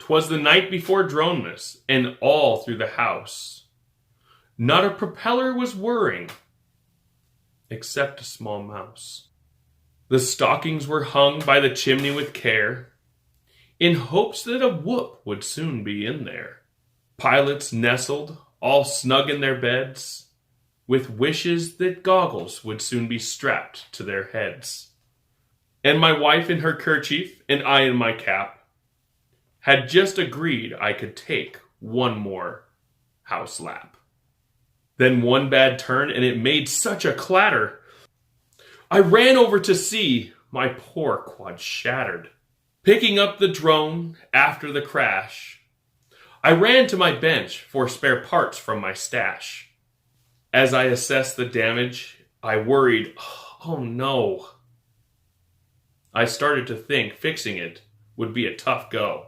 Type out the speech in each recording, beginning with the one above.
'Twas the night before Dronemas, and all through the house not a propeller was whirring, except a small mouse. The stockings were hung by the chimney with care, in hopes that a whoop would soon be in there. Pilots nestled, all snug in their beds, with wishes that goggles would soon be strapped to their heads. And my wife in her kerchief, and I in my cap, had just agreed I could take one more house lap. Then one bad turn, and it made such a clatter, I ran over to see my poor quad shattered. Picking up the drone after the crash, I ran to my bench for spare parts from my stash. As I assessed the damage, I worried, oh no. I started to think fixing it would be a tough go.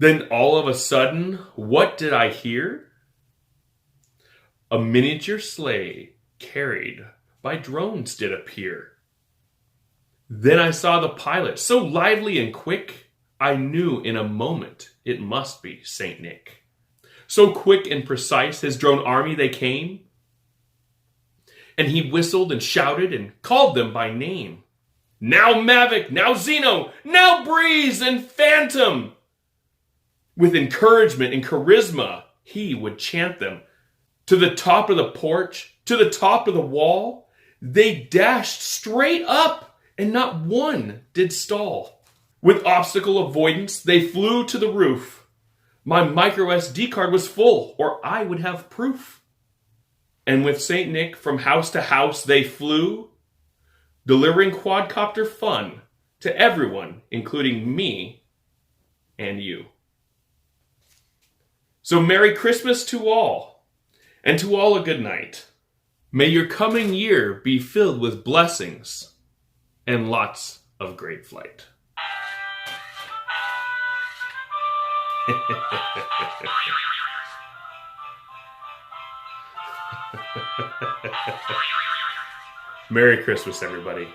Then all of a sudden, what did I hear? A miniature sleigh carried by drones did appear. Then I saw the pilot, so lively and quick, I knew in a moment it must be Saint Nick. So quick and precise his drone army they came, and he whistled and shouted and called them by name. Now Mavic, now Zeno, now Breeze and Phantom! With encouragement and charisma, he would chant them. To the top of the porch, to the top of the wall, they dashed straight up, and not one did stall. With obstacle avoidance, they flew to the roof. My micro SD card was full, or I would have proof. And with Saint Nick from house to house they flew, delivering quadcopter fun to everyone, including me and you. So Merry Christmas to all, and to all a good night. May your coming year be filled with blessings and lots of great flight. Merry Christmas, everybody.